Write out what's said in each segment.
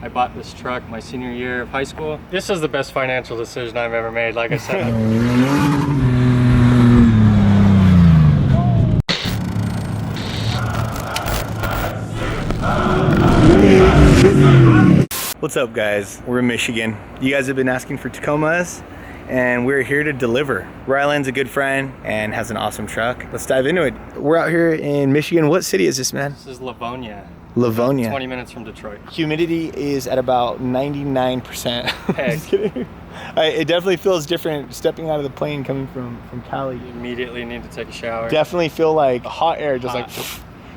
I bought this truck my senior year of high school. This is the best financial decision I've ever made, like I said. What's up, guys? We're in Michigan. You guys have been asking for Tacomas, and we're here to deliver. Ryland's a good friend and has an awesome truck. Let's dive into it. We're out here in Michigan. What city is this, man? This is Levonia. Livonia. 20 minutes from Detroit. Humidity is at about 99%. Just kidding. It definitely feels different stepping out of the plane coming from Cali. You immediately need to take a shower. Definitely feel like hot air, just like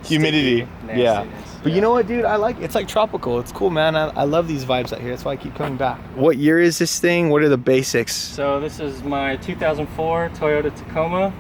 humidity. Nasty, yeah. But yeah. You know what, dude? I like it's like tropical. It's cool, man. I love these vibes out here. That's why I keep coming back. What year is this thing? What are the basics? So this is my 2004 Toyota Tacoma.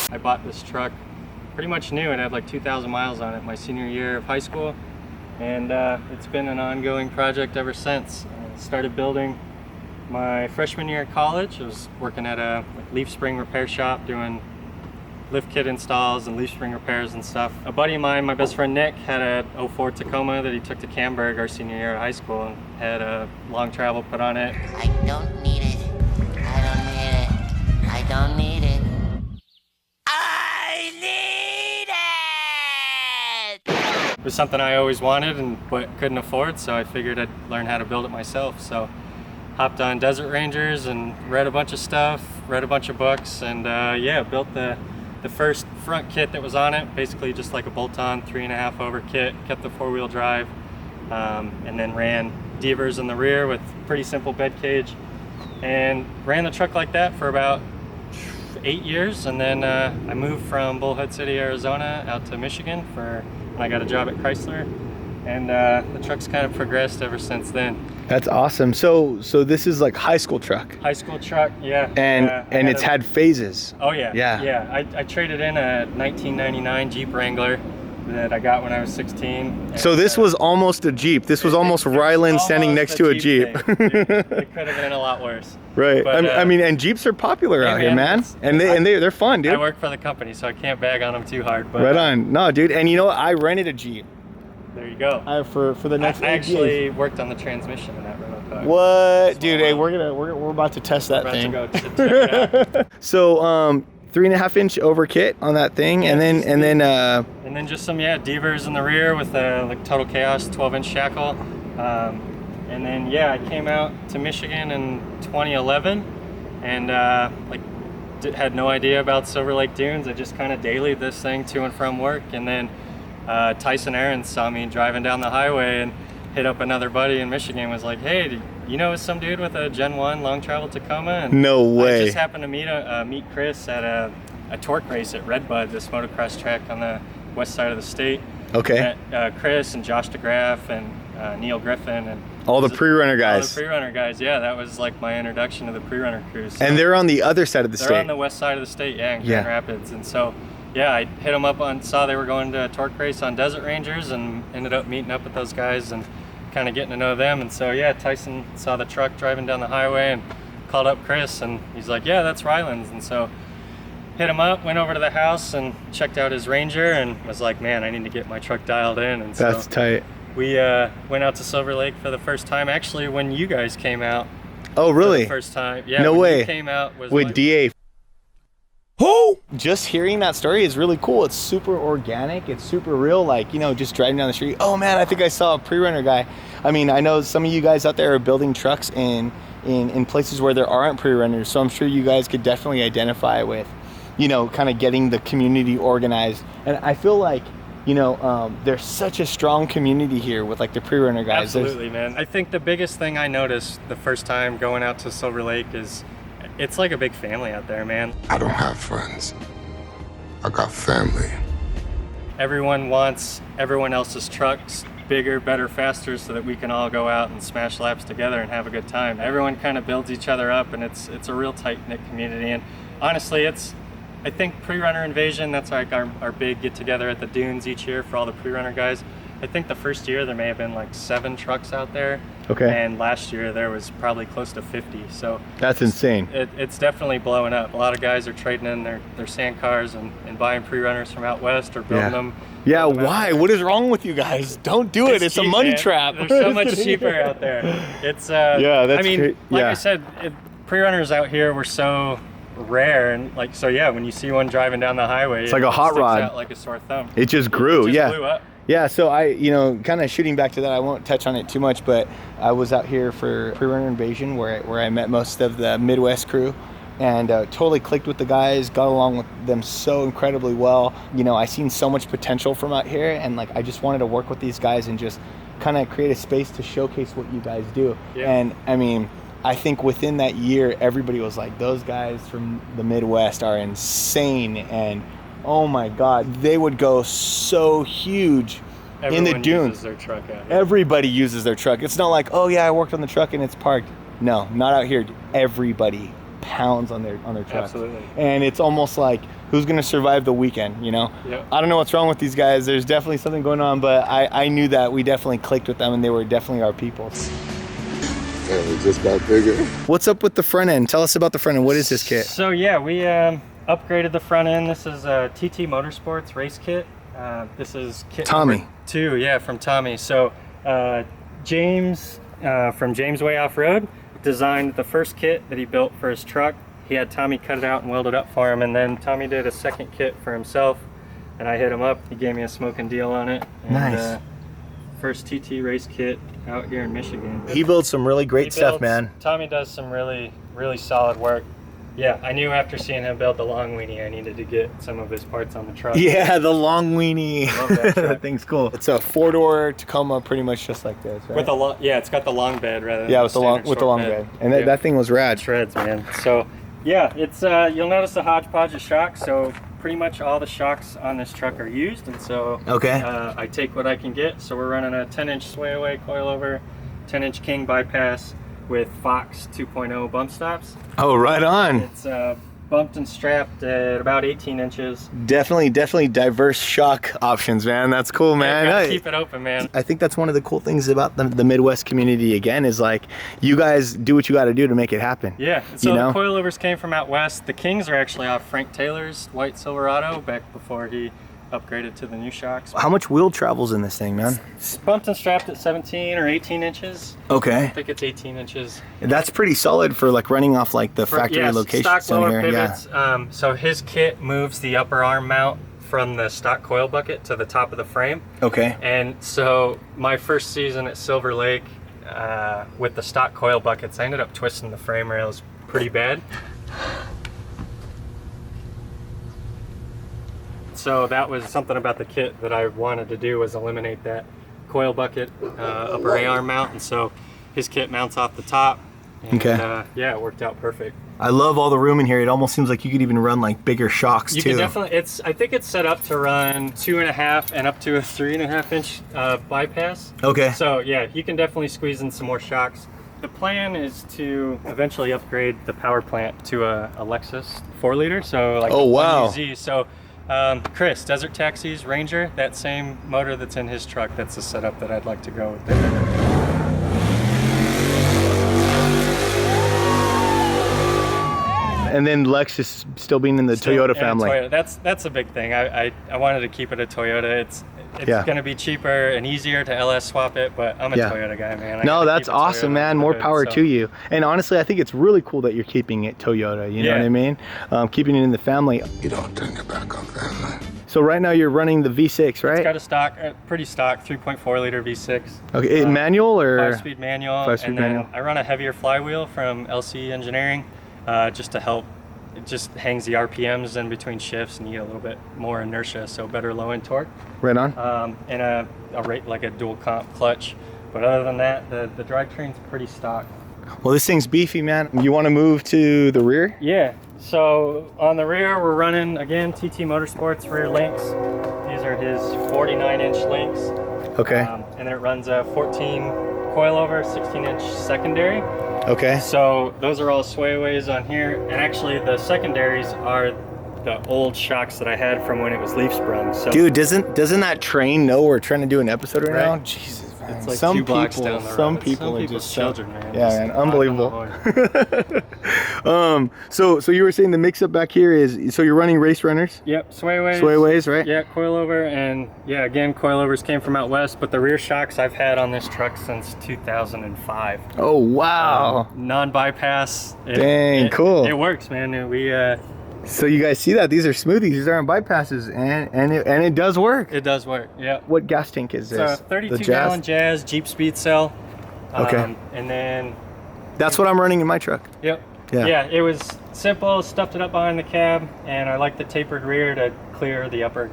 I bought this truck pretty much new. It had like 2,000 miles on it my senior year of high school, and it's been an ongoing project ever since. I started building my freshman year at college. I was working at a leaf spring repair shop doing lift kit installs and leaf spring repairs and stuff. A buddy of mine, my best friend Nick, had a 04 Tacoma that he took to Camberg our senior year of high school and had a long travel put on it. I don't need it. I don't need it. I don't need it. I need it! It was something I always wanted but couldn't afford, so I figured I'd learn how to build it myself. So hopped on Desert Rangers and read a bunch of stuff, read a bunch of books, and yeah, built the first front kit that was on it, basically just like a bolt-on 3.5 over kit, kept the 4-wheel drive, and then ran Devers in the rear with pretty simple bed cage, and ran the truck like that for about 8 years. And then I moved from Bullhead City, Arizona out to Michigan when I got a job at Chrysler, and the truck's kind of progressed ever since then. That's awesome. So this is like high school truck. High school truck, yeah. And it's had phases. Oh yeah. Yeah. Yeah. I traded in a 1999 Jeep Wrangler that I got when I was 16. So this was almost a Jeep. This was almost Ryland standing next to a Jeep. It could have been a lot worse. Right. But, I mean, and Jeeps are popular out here, man. And they're fun, dude. I work for the company, so I can't bag on them too hard. But, right on. No, dude. And you know what? I rented a Jeep. There you go. For the next. I actually worked on the transmission in that rental car. What, dude? Hey, we're about to test that thing. We're about to go check it out. So 3.5-inch over kit on that thing, yeah, and then just some Devers in the rear with a like Total Chaos 12-inch shackle, and then I came out to Michigan in 2011, and had no idea about Silver Lake Dunes. I just kind of dailied this thing to and from work, and then Tyson Aarons saw me driving down the highway and hit up another buddy in Michigan, was like, hey, you know some dude with a Gen 1 long travel Tacoma? And No way. I just happened to meet Chris at a torque race at Redbud, this motocross track on the west side of the state. Okay. Met, Chris and Josh DeGraff and Neil Griffin and all the pre-runner guys. All the pre-runner guys, yeah. That was like my introduction to the pre-runner crew. So and they're on the other side of the state. They're on the west side of the state, yeah, in Grand Rapids. And so, yeah, I hit them up saw they were going to a torque race on Desert Rangers, and ended up meeting up with those guys and kind of getting to know them. And so, yeah, Tyson saw the truck driving down the highway and called up Chris, and he's like, yeah, that's Ryland's. And so hit him up, went over to the house and checked out his Ranger, and was like, man, I need to get my truck dialed in. And that's so tight. We went out to Silver Lake for the first time, actually, when you guys came out. Oh, really? For the first time. Yeah, no when way. You came out was with like, DA. Who? Just hearing that story is really cool. It's super organic. It's super real. Like, you know, just driving down the street. Oh man, I think I saw a pre-runner guy. I mean, I know some of you guys out there are building trucks in places where there aren't pre-runners. So I'm sure you guys could definitely identify with, you know, kind of getting the community organized. And I feel like, you know, there's such a strong community here with like the pre-runner guys. Absolutely, man. I think the biggest thing I noticed the first time going out to Silver Lake is it's like a big family out there, man. I don't have friends. I got family. Everyone wants everyone else's trucks bigger, better, faster, so that we can all go out and smash laps together and have a good time. Everyone kind of builds each other up, and it's a real tight-knit community. And honestly, I think pre-runner invasion, that's like our big get-together at the dunes each year for all the pre-runner guys. I think the first year there may have been like 7 trucks out there. Okay. And last year there was probably close to 50. So that's insane. It's definitely blowing up. A lot of guys are trading in their sand cars and buying pre-runners from out west or building them. Yeah, why? What is wrong with you guys? Don't do it. It's cheap, a money man. trap. They're so much cheaper out there. It's yeah, that's I mean, like yeah. I said, pre-runners out here were so rare, and like, so yeah, when you see one driving down the highway, it's like a hot sticks rod. out like a sore thumb. It just grew. It just yeah. blew up. Yeah, so you know, kind of shooting back to that, I won't touch on it too much, but I was out here for Pre-Runner Invasion where I met most of the Midwest crew, and totally clicked with the guys, got along with them so incredibly well. You know, I seen so much potential from out here, and like I just wanted to work with these guys and just kind of create a space to showcase what you guys do. Yeah. And I mean, I think within that year, everybody was like, those guys from the Midwest are insane, and oh my God, they would go so huge. Everyone in the dunes. uses their truck out here. Everybody uses their truck. It's not like, oh yeah, I worked on the truck and it's parked. No, not out here. Everybody pounds on their truck. Absolutely. And it's almost like, who's gonna survive the weekend, you know? Yep. I don't know what's wrong with these guys. There's definitely something going on, but I knew that we definitely clicked with them, and they were definitely our people. And it just got bigger. What's up with the front end? Tell us about the front end. What is this kit? So yeah, we upgraded the front end. This is a TT Motorsports race kit. This is kit Tommy. number 2, yeah, from Tommy. So James from James Way Off-Road designed the first kit that he built for his truck. He had Tommy cut it out and weld it up for him, and then Tommy did a second kit for himself, and I hit him up. He gave me a smoking deal on it. And, Nice. First TT race kit out here in Michigan. He builds some really great stuff, man. Tommy does some really, really solid work. Yeah, I knew after seeing him build the long weenie, I needed to get some of his parts on the truck. Yeah, the long weenie. Love that truck. That thing's cool. It's a 4-door Tacoma, pretty much just like this, right? With a long, yeah, it's got the long bed rather than yeah, with the long standard long short bed, and that thing was rad. Shreds, man. So yeah, it's you'll notice the hodgepodge of shocks. So pretty much all the shocks on this truck are used, and so Okay. I take what I can get. So we're running a 10-inch sway-away coilover, 10-inch King bypass with Fox 2.0 bump stops. Oh, right on. It's bumped and strapped at about 18 inches. Definitely diverse shock options, man. That's cool, man. Yeah, gotta Hey, keep it open, man. I think that's one of the cool things about the Midwest community, again, is like, you guys do what you got to do to make it happen. Yeah, so You know? the coilovers came from out west. The Kings are actually off Frank Taylor's white Silverado back before he upgraded to the new shocks. How much wheel travels in this thing, man? It's bumped and strapped at 17 or 18 inches. I Okay. think it's 18 inches. That's pretty solid for like running off like the factory yeah, locations stock down lower here. pivots. So his kit moves the upper arm mount from the stock coil bucket to the top of the frame. Yeah. Okay. And so my first season at Silver Lake with the stock coil buckets, I ended up twisting the frame rails pretty bad. So that was something about the kit that I wanted to do, was eliminate that coil bucket upper A-arm mount, and so his kit mounts off the top. And, Okay. yeah, it worked out perfect. I love all the room in here. It almost seems like you could even run like bigger shocks You too. can definitely. I think it's set up to run 2.5 and up to a 3.5 inch bypass. Okay. So yeah, you can definitely squeeze in some more shocks. The plan is to eventually upgrade the power plant to a Lexus 4-liter. So like Oh, wow. Z. So Chris, Desert Taxis Ranger, that same motor that's in his truck, that's the setup that I'd like to go with there. And then Lexus still being in the Toyota Yeah, family. Toyota. That's a big thing. I wanted to keep it a Toyota. It's Yeah. going to be cheaper and easier to LS swap it, but I'm a Yeah. Toyota guy, man. I No, gotta that's keep a awesome, Toyota man. under More the hood, power so. to you. And honestly, I think it's really cool that you're keeping it Toyota. You know Yeah. what I mean? Keeping it in the family. You don't turn your back on family. So right now you're running the V6, right? It's got a stock, pretty stock 3.4 liter V6. Okay, manual or? 5-speed manual. 5-speed and then manual. I run a heavier flywheel from LC Engineering, just to help. It just hangs the RPMs in between shifts, and you get a little bit more inertia, so better low end torque. Right on. And a rate like a dual comp clutch. But other than that, the drivetrain's pretty stock. Well, this thing's beefy, man. You want to move to the rear? Yeah, so on the rear we're running, again, TT Motorsports rear links. These are his 49-inch links. Okay. And it runs a 14 coilover, 16-inch secondary. Okay. So those are all swayaways on here. And actually the secondaries are the old shocks that I had from when it was leaf sprung. So Dude, doesn't that train know we're trying to do an episode right now? Right. Jesus, man. it's like some 2 blocks people, down the road. some people Some are people's just children, man. Yeah, Just man, knock on the unbelievable. horn. So you were saying the mix-up back here is, so you're running race runners, Yep, swayaways. swayaways, right? Yeah, coilover, and yeah, again, coilovers came from out west, but the rear shocks I've had on this truck since 2005. Oh wow. Non-bypass. Dang, cool. It works, man. We So you guys see that these are smoothies, these aren't bypasses, and it does work. it does work. Yeah. What gas tank is It's this? a 32-gallon Jazz Jeep Speed Cell. Okay. And then, That's what I'm running in my truck. yep. Yeah. It was simple. Stuffed it up behind the cab, and I like the tapered rear to clear the upper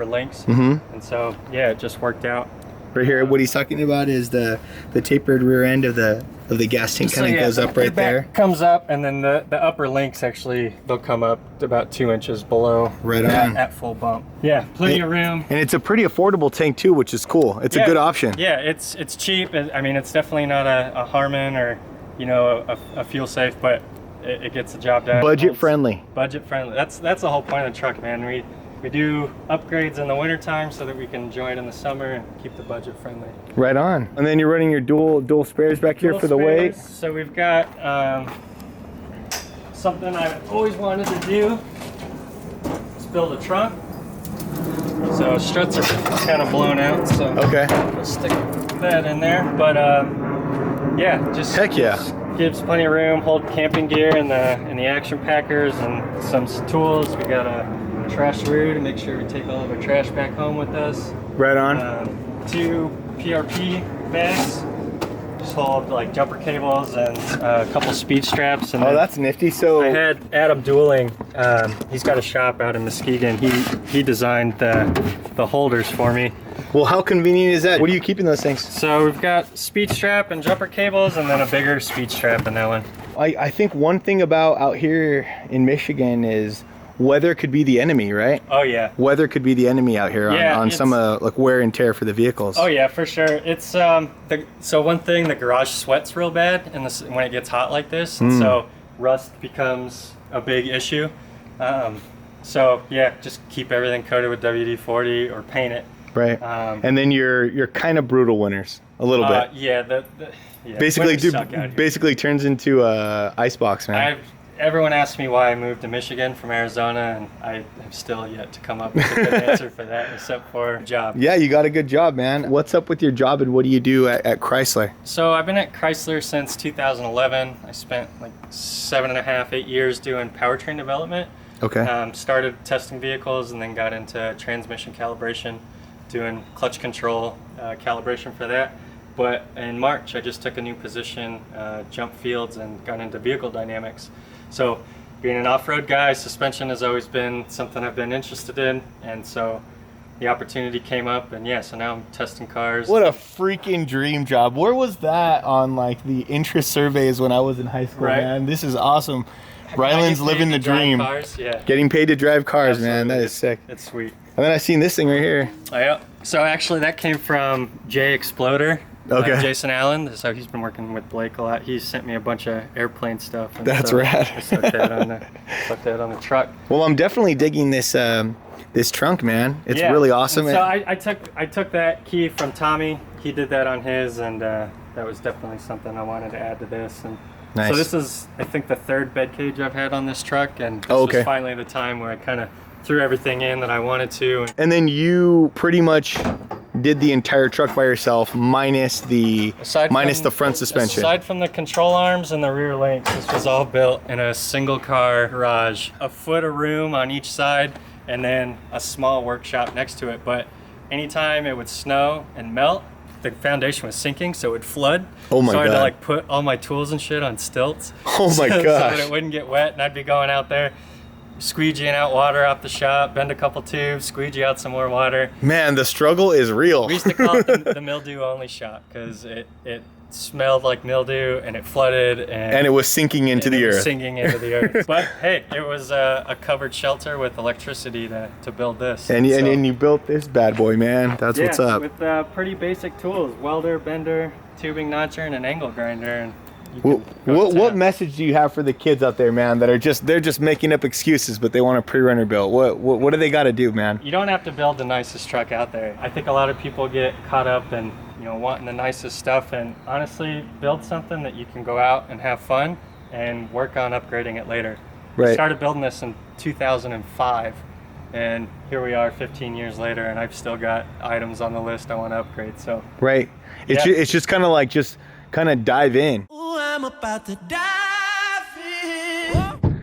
links. Mm-hmm. And so yeah, it just worked out. Right here, what he's talking about is the tapered rear end of the gas tank kind of goes up the right back there. comes up, and then the upper links actually, they'll come up about 2 inches below. Right on. At full bump. Yeah, plenty of room. And it's a pretty affordable tank too, which is cool. It's a good option. Yeah, it's cheap. I mean, it's definitely not a Harman or, you know, a fuel safe, but it gets the job done. Budget friendly. Budget friendly. That's the whole point of the truck, man. We do upgrades in the wintertime so that we can enjoy it in the summer and keep the budget friendly. Right on. And then you're running your dual spares back here for the weight. So we've got something I've always wanted to do. Is build a trunk. So struts are kind of blown out, so Okay. we'll stick that in there. But yeah, just Heck yeah. just gives plenty of room. Hold camping gear in the action packers and some tools. We got a trash-a-roo to make sure we take all of our trash back home with us. Right on. 2 PRP bags. Just hold like jumper cables and a couple speed straps. And Oh, then that's nifty. So I had Adam Dueling. He's got a shop out in Muskegon. He designed the holders for me. well, how convenient is that? What are you keeping those things? So we've got speed strap and jumper cables, and then a bigger speed strap in that one. I think one thing about out here in Michigan is weather could be the enemy, right? Oh yeah. Weather could be the enemy out here Yeah, on some like wear and tear for the vehicles. Oh yeah, for sure. It's so one thing, the garage sweats real bad when it gets hot like this, and so rust becomes a big issue. So yeah, just keep everything coated with WD-40 or paint it. Right. And then you're kind of brutal winters a little bit. Yeah, yeah. Basically, Winters suck out here. basically turns into a icebox, man. Everyone asks me why I moved to Michigan from Arizona, and I have still yet to come up with a good answer for that, except for job. Yeah, you got a good job, man. What's up with your job and what do you do at Chrysler? So I've been at Chrysler since 2011. I spent like 7.5, 8 years doing powertrain development. Okay. Started testing vehicles and then got into transmission calibration, doing clutch control calibration for that. But in March, I just took a new position, jumped fields, and got into vehicle dynamics. So being an off-road guy, suspension has always been something I've been interested in, and so the opportunity came up, and yeah, so now I'm testing cars. What a freaking dream job. Where was that on like the interest surveys when I was in high school, Right. man? This is awesome. Ryland's Getting living paid the to drive dream. Cars, yeah. Getting paid to drive cars, man. That Absolutely. is sick. It's sweet. And then I seen this thing right here. Oh, yeah. So actually that came from Jay Exploder. Okay. Jason Allen. So he's been working with Blake a lot. He sent me a bunch of airplane stuff. And That's so rad. I stuck that on the truck. Well, I'm definitely digging this this trunk, man. It's Yeah. really awesome. And so I took that key from Tommy. He did that on his, and that was definitely something I wanted to add to this. And Nice. so this is, I think, the third bed cage I've had on this truck, and this okay. was finally the time where I kind of threw everything in that I wanted to. And then you pretty much did the entire truck by yourself, minus the front suspension. Aside from the control arms and the rear links, this was all built in a single car garage. A foot of room on each side, and then a small workshop next to it. But anytime it would snow and melt, the foundation was sinking, so it would flood. Oh my so I had to God. like put all my tools and shit on stilts. Oh my so gosh. that it wouldn't get wet, and I'd be going out there squeegeeing out water off the shop, bend a couple tubes, squeegee out some more water. Man, the struggle is real. We used to call it the mildew only shop because it smelled like mildew, and it flooded, and it was sinking into the earth. Sinking into the earth. But hey, it was a covered shelter with electricity to build this. And you built this bad boy, man. That's yeah, what's up. with pretty basic tools: welder, bender, tubing notcher, and an angle grinder. And you can go to What town. message do you have for the kids out there, man, that are they're just making up excuses, but they want a pre-runner built? What do they got to do, man? You don't have to build the nicest truck out there. I think a lot of people get caught up in wanting the nicest stuff, and honestly, build something that you can go out and have fun and work on upgrading it later. Right. I started building this in 2005, and here we are 15 years later, and I've still got items on the list I want to upgrade. So Right. It's Yeah. it's just kind of like dive in. Ooh, I'm about to dive in.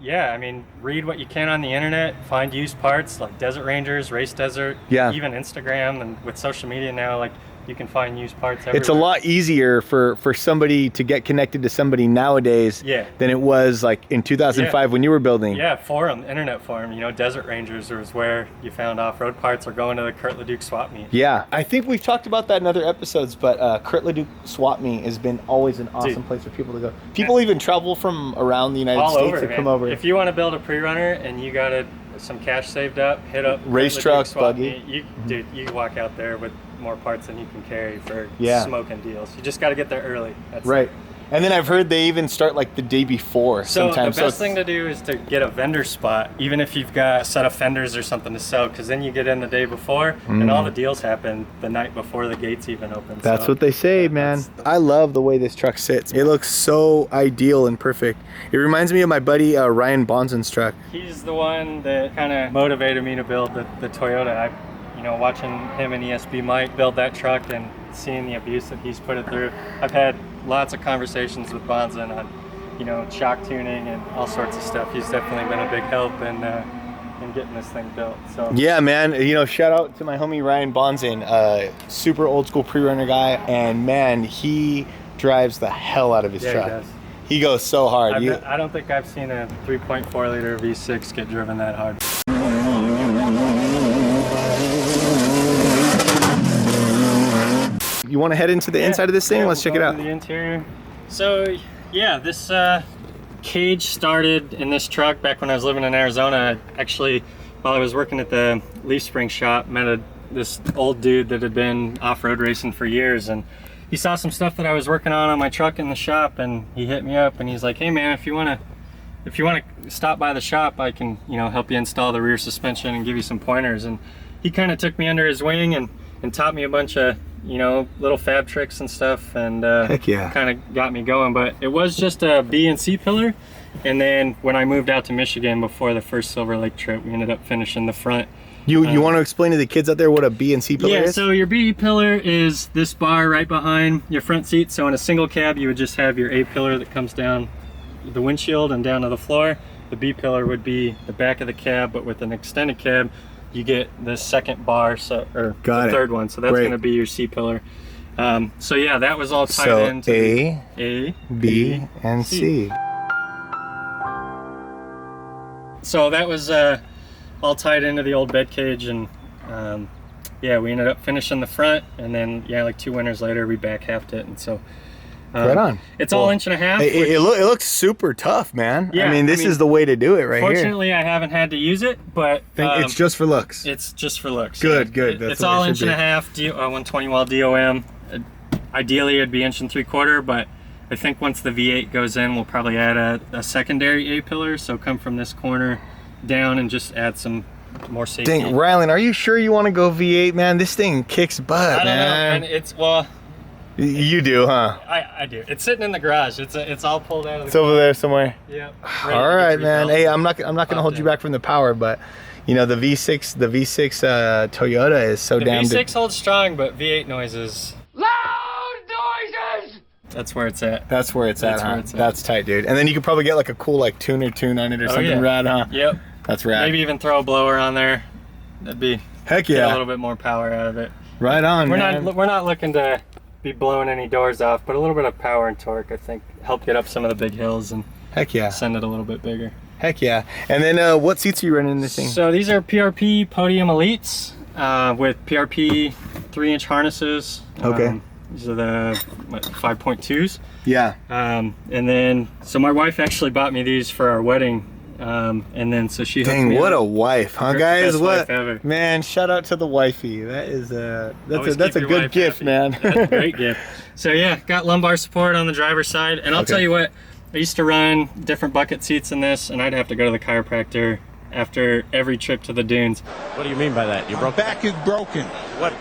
yeah, I mean, read what you can on the internet, find used parts like Desert Rangers, Race Desert, Yeah. even Instagram, and with social media now, like you can find used parts everywhere. It's a lot easier for somebody to get connected to somebody nowadays Yeah. than it was like in 2005 when you were building. Yeah, internet forum, Desert Rangers was where you found off-road parts, or going to the Kurt Leduc swap meet. Yeah, I think we've talked about that in other episodes, but Kurt Leduc Swap Meet has been always an awesome place for people to go. People even travel from around the United All States over, to man. come over. If you want to build a pre-runner and you got some cash saved up, hit up Race Kurt Leduc truck, swap buggy. meet. Dude, you can walk out there with more parts than you can carry for Yeah. smoking deals. You just got to get there early. That's Right. And then I've heard they even start like the day before So sometimes. the best thing to do is to get a vendor spot, even if you've got a set of fenders or something to sell, because then you get in the day before, and all the deals happen the night before the gates even open. That's So, what they say, yeah, man. that's- I love the way this truck sits. It looks so ideal and perfect. It reminds me of my buddy Ryan Bonson's truck. He's the one that kind of motivated me to build the Toyota. Watching him and ESB Mike build that truck and seeing the abuse that he's put it through. I've had lots of conversations with Bonson on, shock tuning and all sorts of stuff. He's definitely been a big help in getting this thing built. So Yeah, man. Shout out to my homie Ryan Bonson, super old school pre-runner guy, and man, he drives the hell out of his yeah, truck. he does. He goes so hard. I don't think I've seen a 3.4 liter V6 get driven that hard. You want to head into the inside of this thing? Yeah, Let's we'll check it go out. into the interior. So yeah, this cage started in this truck back when I was living in Arizona. Actually, while I was working at the leaf spring shop, met this old dude that had been off-road racing for years, and he saw some stuff that I was working on my truck in the shop, and he hit me up and he's like, "Hey man, if you want to stop by the shop, I can help you install the rear suspension and give you some pointers." And he kind of took me under his wing and taught me a bunch of little fab tricks and stuff, and Heck yeah. kind of got me going. But it was just a B and C pillar, and then when I moved out to Michigan before the first Silver Lake trip, we ended up finishing the front. You want to explain to the kids out there what a B and C pillar Yeah, is? so your B pillar is this bar right behind your front seat. So in a single cab, you would just have your A pillar that comes down the windshield and down to the floor. The B pillar would be the back of the cab, but with an extended cab, you get the second bar, or Got the it. third one. So that's Great. going to be your C pillar. So yeah, that was all tied So into A, the A, B, and C. so that was all tied into the old bed cage, and yeah, we ended up finishing the front, and then yeah, like 2 winters later we back halved it, and so right on. It's all 1.5 inches. It looks super tough, man. Yeah, I mean, this is the way to do it right here. Fortunately, I haven't had to use it, but It's just for looks. it's just for looks. Good, good. That's It's what all it 1.5 inch 120 well DOM. Ideally, it'd be 1.75 inch, but I think once the V8 goes in, we'll probably add a secondary A-pillar, so come from this corner down and just add some more safety. Dang, Ryland, are you sure you want to go V8, man? This thing kicks butt, I don't know, man. and it's, well, You do, huh? I do. It's sitting in the garage. It's all pulled out of the It's over there somewhere. Yep. All right, man. Hey, I'm not gonna hold you back from the power, but you know the V6 Toyota is so The damn. V6 holds strong, but V8 noises. Loud noises! That's where it's at. That's where it's That's at, where huh? it's at. That's tight, dude. And then you could probably get like a cool like tuner tune on it or something yeah. rad, huh? Yep. That's rad. Maybe even throw a blower on there. That'd be Heck get a yeah. little bit more power out of it. Right on, We're man. not looking to be blowing any doors off, but a little bit of power and torque, I think, help get up some of the big hills and Heck yeah. send it a little bit bigger. Heck yeah. And then what seats are you running in this thing? So these are PRP Podium Elites with PRP 3-inch harnesses. Okay. These are the 5.2s. Yeah. And then, so my wife actually bought me these for our wedding. And then, so she hooked Dang, me what up. a wife, huh, Best guys? What, wife ever. man? Shout out to the wifey. That is Always that's a keep your good wife gift, happy. man. That's a great gift. So yeah, got lumbar support on the driver's side, and I'll Okay. tell you what, I used to run different bucket seats in this, and I'd have to go to the chiropractor after every trip to the dunes. What do you mean by that? You broke Back is broken. what?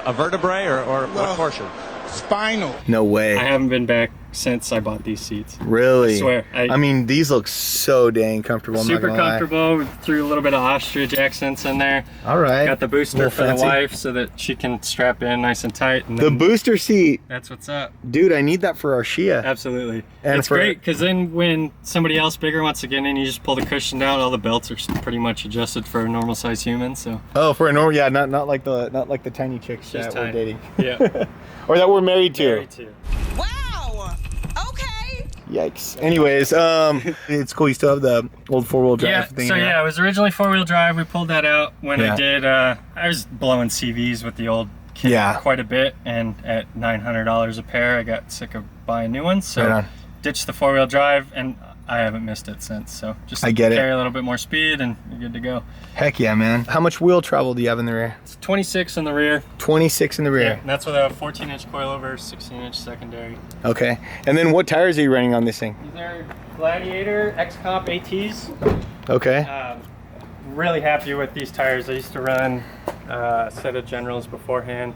A vertebrae or what Well, portion? Spinal. No way. I haven't been back since I bought these seats. Really? I swear. I mean, these look so dang comfortable. I'm Super not gonna lie. comfortable. We threw a little bit of ostrich accents in there. All right. Got the booster Little for fancy. the wife so that she can strap in nice and tight. And The then booster seat, that's what's up. dude. I need that for our Shia. Absolutely. And It's for- great because then when somebody else bigger wants to get in, you just pull the cushion down. All the belts are pretty much adjusted for a normal size human. So Oh, for a normal, yeah, not like the tiny chicks She's that tiny. we're dating, yeah, or that we're married to. very too. Wow. Okay. Yikes. Anyways, it's cool. You still have the old 4-wheel drive Yeah. thing. So yeah, it was originally 4-wheel drive. We pulled that out when Yeah. I did. I was blowing CVs with the old kit Yeah. quite a bit, and at $900 a pair, I got sick of buying new ones. So Right on. ditched the 4-wheel drive, and I haven't missed it since. So just I get it. carry a little bit more speed, and you're good to go. Heck yeah, man. How much wheel travel do you have in the rear? It's 26 in the rear. 26 in the Yeah, rear. and that's with a 14-inch coilover, 16-inch secondary. Okay. And then what tires are you running on this thing? These are Gladiator X-Comp ATs. Okay. Really happy with these tires. I used to run a set of Generals beforehand,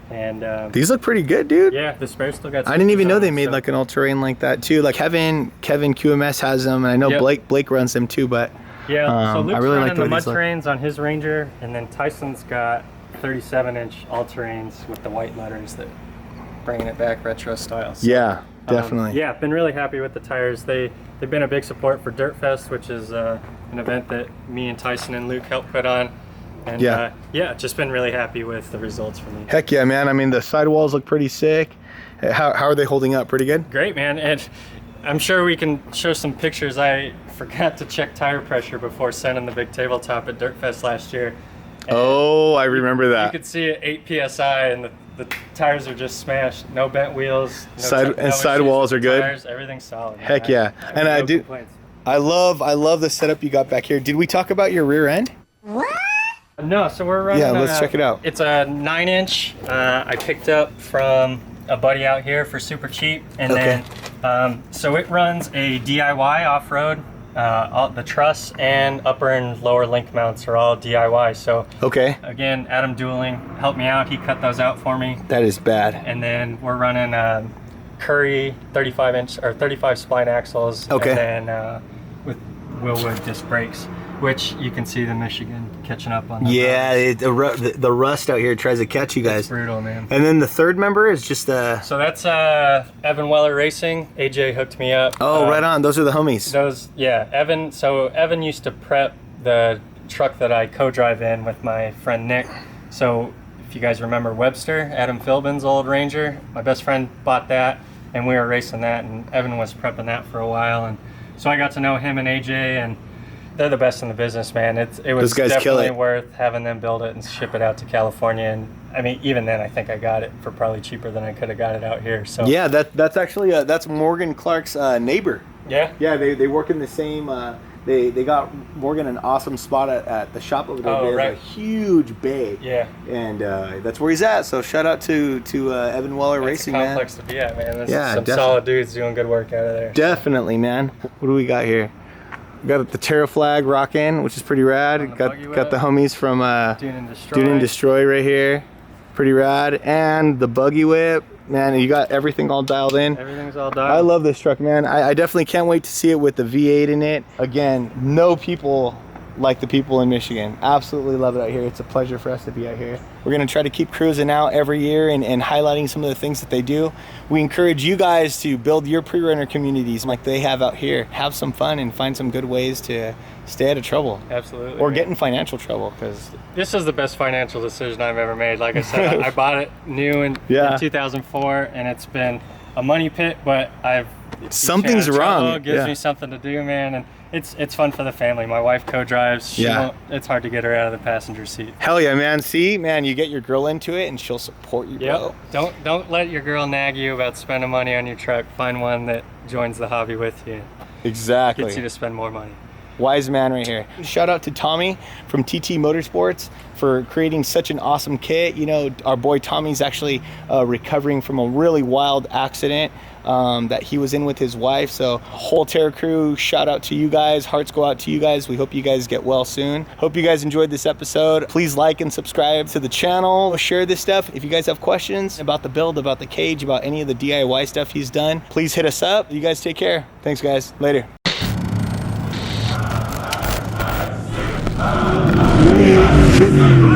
and These look pretty good, dude. yeah, the spare still got. I didn't even know they stickers on made them, like an all-terrain like that too. Like Kevin QMS has them, and I know Yep. Blake runs them too. But so yeah. So I Luke's really like running the way the mud these look. terrains on his Ranger, and then Tyson's got 37-inch all terrains with the white letters that bringing it back retro style. So, yeah, definitely. yeah, been really happy with the tires. They've been a big support for Dirt Fest, which is an event that me and Tyson and Luke helped put on. And Yeah. just been really happy with the results for me. Heck yeah, man. I mean, the sidewalls look pretty sick. How are they holding up? Pretty good? Great, man. And I'm sure we can show some pictures. I forgot to check tire pressure before sending the big tabletop at Dirt Fest last year. And Oh, I remember you that. could see it 8 PSI, and the tires are just smashed. No bent wheels. No Side- and issues sidewalls with are good? Tires, everything's solid. man. Heck yeah. I have And I no do- complaints. I love the setup you got back here. Did we talk about your rear end? No, so we're running. Yeah, let's check it out. It's a 9-inch. I picked up from a buddy out here for super cheap, and Okay. then so it runs a DIY off-road. The truss and upper and lower link mounts are all DIY. So Okay. again, Adam Dueling helped me out. He cut those out for me, That is bad. and then we're running Curry 35-inch or 35 spline axles. Okay. And then with Willwood disc brakes, which you can see the Michigan catching up on. Yeah, the rust out here tries to catch you It's guys. brutal, man. And then the third member is just So that's Evan Weller Racing. AJ hooked me up. oh, right on. Those are the homies. Those, yeah, Evan. So Evan used to prep the truck that I co-drive in with my friend Nick. So if you guys remember Webster, Adam Philbin's old Ranger, my best friend bought that, and we were racing that, and Evan was prepping that for a while, and so I got to know him and AJ, and They're the best in the business, man. It Those was guys kill definitely it. worth having them build it and ship it out to California. And I mean, even then, I think I got it for probably cheaper than I could have got it out here. So Yeah, that's actually that's Morgan Clark's neighbor. yeah. Yeah, they work in the same. They got Morgan an awesome spot at the shop over there. Oh, They have right. a huge bay. Yeah. And that's where he's at. So shout out to Evan Weller It's Racing, a man. complex to be at, man. There's Yeah, some definitely. solid dudes doing good work out of there. Definitely, man. What do we got here? We got the Terra flag rocking, which is pretty rad. On the Got buggy the whip. homies from Dune and Destroy. Dune and Destroy right here. Pretty rad. And the buggy whip. Man, you got everything all dialed in. Everything's all done. I love this truck, man. I definitely can't wait to see it with the V8 in it. Again, no people like the people in Michigan. Absolutely love it out here. It's a pleasure for us to be out here. We're gonna try to keep cruising out every year and highlighting some of the things that they do. We encourage you guys to build your pre-runner communities like they have out here. Have some fun and find some good ways to stay out of trouble. Absolutely. Or man. get in financial trouble, because This is the best financial decision I've ever made. Like I said, I bought it new in 2004, and it's been a money pit, but Something's Trouble wrong. gives Yeah. me something to do, man, and it's fun for the family. My wife co-drives. Yeah. It's hard to get her out of the passenger seat. Hell yeah, man. See, man, you get your girl into it and she'll support you, bro. Yep. Don't let your girl nag you about spending money on your truck. Find one that joins the hobby with you. Exactly. Gets you to spend more money. Wise man right here. Shout out to Tommy from TT Motorsports for creating such an awesome kit. You know, our boy Tommy's actually recovering from a really wild accident that he was in with his wife. So whole Terra crew, shout out to you guys. Hearts go out to you guys. We hope you guys get well soon. Hope you guys enjoyed this episode. Please like and subscribe to the channel. Share this stuff. If you guys have questions about the build, about the cage, about any of the DIY stuff he's done, please hit us up. You guys take care. Thanks, guys. Later. Thank you.